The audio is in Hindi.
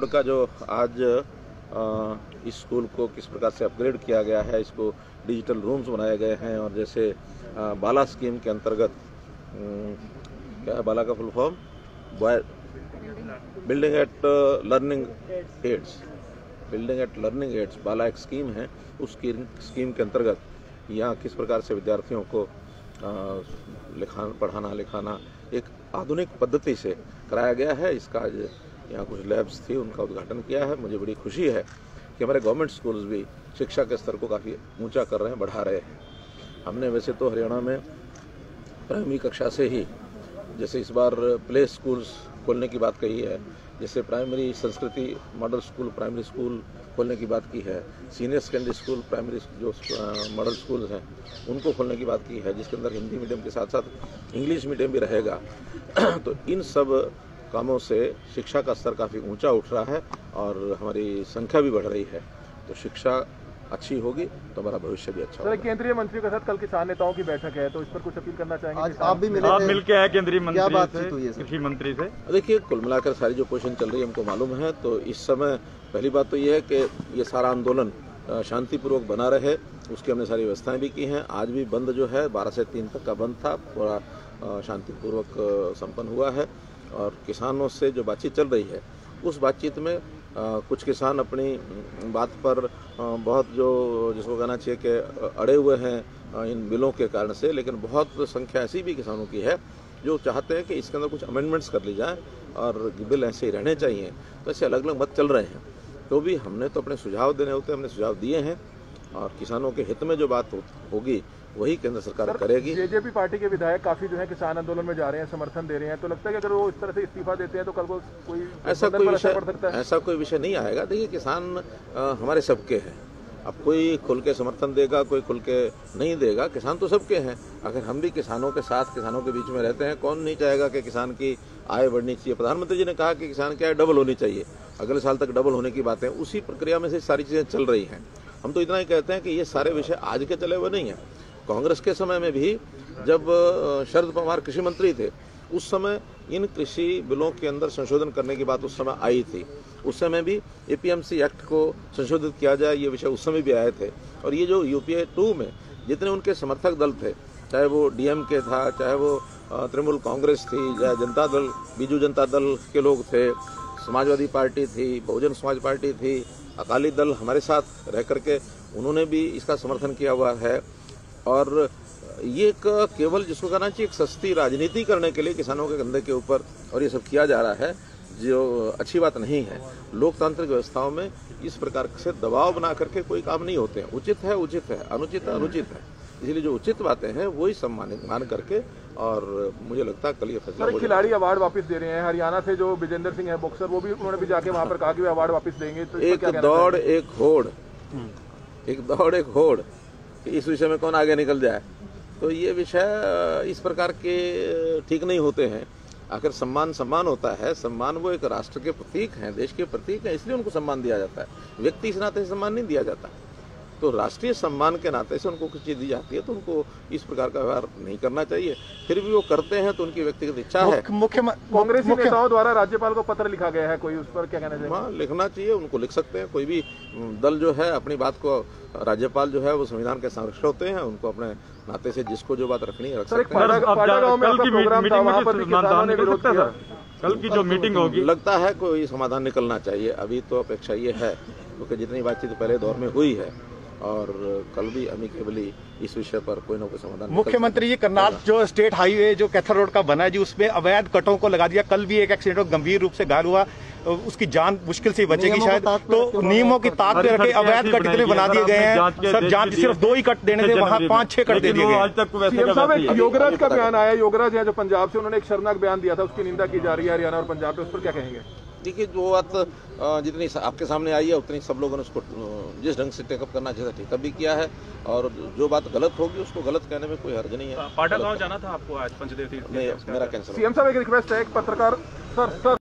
का जो आज इस स्कूल को किस प्रकार से अपग्रेड किया गया है, इसको डिजिटल रूम्स बनाए गए हैं और जैसे बाला स्कीम के अंतर्गत क्या है बाला का full form building at learning aids BaLA एक स्कीम है। उस स्कीम के अंतर्गत यहाँ किस प्रकार से विद्यार्थियों को पढ़ाना लिखाना एक आधुनिक पद्धति से कराया गया है। इसका आज यहाँ कुछ लैब्स थी, उनका उद्घाटन किया है। मुझे बड़ी खुशी है कि हमारे गवर्नमेंट स्कूल्स भी शिक्षा के स्तर को काफ़ी ऊंचा कर रहे हैं, बढ़ा रहे हैं। हमने वैसे तो हरियाणा में प्राइमरी कक्षा से ही जैसे इस बार प्ले स्कूल्स खोलने की बात कही है, जैसे प्राइमरी संस्कृति मॉडल स्कूल प्राइमरी स्कूल खोलने की बात की है, सीनियर सेकेंडरी स्कूल प्राइमरी जो मॉडल स्कूल्स हैं उनको खोलने की बात की है, जिसके अंदर हिंदी मीडियम के साथ साथ इंग्लिश मीडियम भी रहेगा। तो इन सब कामों से शिक्षा का स्तर काफ़ी ऊंचा उठ रहा है और हमारी संख्या भी बढ़ रही है। तो शिक्षा अच्छी होगी तो हमारा भविष्य भी अच्छा होगा। केंद्रीय मंत्री के साथ कल किसान नेताओं की बैठक है, तो इस पर कुछ अपील करना चाहेंगे? आज आप भी मिले, आप मिलके आए केंद्रीय मंत्री से, कृषि मंत्री से। देखिए, कुल मिलाकर सारी जो पोजीशन चल रही है हमको मालूम है। तो इस समय पहली बात तो ये है कि ये सारा आंदोलन शांतिपूर्वक बना रहे, उसकी हमने सारी व्यवस्थाएं भी की हैं। आज भी बंद जो है 12 से 3 तक का बंद था, पूरा शांतिपूर्वक संपन्न हुआ है। और किसानों से जो बातचीत चल रही है उस बातचीत में कुछ किसान अपनी बात पर बहुत जो जिसको कहना चाहिए कि अड़े हुए हैं इन बिलों के कारण से, लेकिन बहुत संख्या ऐसी भी किसानों की है जो चाहते हैं कि इसके अंदर कुछ अमेंडमेंट्स कर ली जाए और बिल ऐसे ही रहने चाहिए। तो ऐसे अलग अलग मत चल रहे हैं। तो भी हमने तो अपने सुझाव देने होते हैं, हमने सुझाव दिए हैं और किसानों के हित में जो बात होगी वही केंद्र सरकार करेगी। जेजेपी पार्टी के विधायक काफी जो है किसान आंदोलन में जा रहे हैं, समर्थन दे रहे हैं, तो लगता है कि अगर वो इस तरह से इस्तीफा देते हैं तो कल को कोई ऐसा कोई विषय नहीं आएगा। देखिए, किसान हमारे सबके हैं। अब कोई खुल के समर्थन देगा, कोई खुल के नहीं देगा, किसान तो सबके हैं। अगर हम भी किसानों के साथ किसानों के बीच में रहते हैं, कौन नहीं चाहेगा कि किसान की आय बढ़नी चाहिए। प्रधानमंत्री जी ने कहा कि किसान की आय डबल होनी चाहिए, अगले साल तक डबल होने की बातें, उसी प्रक्रिया में से सारी चीजें चल रही हैं। हम तो इतना ही कहते हैं कि ये सारे विषय आज के चले हुए नहीं है। कांग्रेस के समय में भी जब शरद पवार कृषि मंत्री थे उस समय इन कृषि बिलों के अंदर संशोधन करने की बात उस समय आई थी। उस समय भी एपीएमसी एक्ट को संशोधित किया जाए, ये विषय उस समय भी आए थे। और ये जो यूपीए 2 में जितने उनके समर्थक दल थे, चाहे वो डीएमके था, चाहे वो तृणमूल कांग्रेस थी, चाहे जनता दल बीजू जनता दल के लोग थे, समाजवादी पार्टी थी, बहुजन समाज पार्टी थी, अकाली दल हमारे साथ रह करके उन्होंने भी इसका समर्थन किया हुआ है। और ये केवल जिसको कहना चाहिए एक सस्ती राजनीति करने के लिए किसानों के कंधे के ऊपर और ये सब किया जा रहा है, जो अच्छी बात नहीं है। लोकतांत्रिक व्यवस्थाओं में इस प्रकार से दबाव बना करके कोई काम नहीं होते हैं। उचित है उचित है, अनुचित है अनुचित है। इसलिए जो उचित बातें हैं वही सम्मानित मान करके, और मुझे लगता है कल ये फैसला। खिलाड़ी अवार्ड वापस दे रहे हैं। हरियाणा से जो विजेंद्र सिंह है बॉक्सर, वो भी उन्होंने भी जाके वहां पर कहा कि वे अवार्ड वापस देंगे। तो एक दौड़ एक होड़, इस विषय में कौन आगे निकल जाए। तो ये विषय इस प्रकार के ठीक नहीं होते हैं। आखिर सम्मान होता है। सम्मान वो एक राष्ट्र के प्रतीक हैं, देश के प्रतीक हैं, इसलिए उनको सम्मान दिया जाता है। व्यक्ति इस नाते से सम्मान नहीं दिया जाता। तो राष्ट्रीय सम्मान के नाते से उनको कुछ चीज दी जाती है, तो उनको इस प्रकार का व्यवहार नहीं करना चाहिए। फिर भी वो करते हैं तो उनकी व्यक्तिगत इच्छा है। कांग्रेस नेताओं द्वारा राज्यपाल को पत्र लिखा गया है, कोई उस पर क्या कहना चाहिए? हाँ, लिखना चाहिए, उनको लिख सकते हैं। कोई भी दल जो है अपनी बात को, राज्यपाल जो है वो संविधान के संरक्षक होते हैं, उनको अपने नाते से जिसको जो बात रखनी है रख सकते हैं। कल की जो मीटिंग होगी, लगता है कोई समाधान निकलना चाहिए। अभी तो अपेक्षा ये है क्योंकि जितनी बातचीत पहले दौर में हुई है और कल भी अमिकेबली इस विषय पर कोई ना कोई समाधान। मुख्यमंत्री जी, करनाल जो स्टेट हाईवे जो कैथल रोड का बना है जी, उसमें अवैध कटों को लगा दिया। कल भी एक एक्सीडेंट गंभीर रूप से घायल हुआ, उसकी जान मुश्किल से बचेगी शायद। तो नियमों की ताक पे रखे अवैध कट इतने बना दिए गए हैं। सर, जांच सिर्फ 2 ही कट देने थे, वहाँ 5-6 कट दे दिए गए। योगराज का बयान आया, योगराज है जो पंजाब से, उन्होंने एक शर्मनाक बयान दिया था, उसकी निंदा की जा रही है हरियाणा और पंजाब पे, उस पर क्या कहेंगे? देखिए, जो बात जितनी आपके सामने आई है उतनी सब लोगों ने उसको जिस ढंग से टेकअप करना चाहिए टेकअप भी किया है। और जो बात गलत होगी उसको गलत कहने में कोई हर्ज नहीं है। पाटा गांव जाना था आपको आज पंचदेव तीर्थ? मेरा कैंसर। सीएम साहब एक रिक्वेस्ट है, एक पत्रकार सर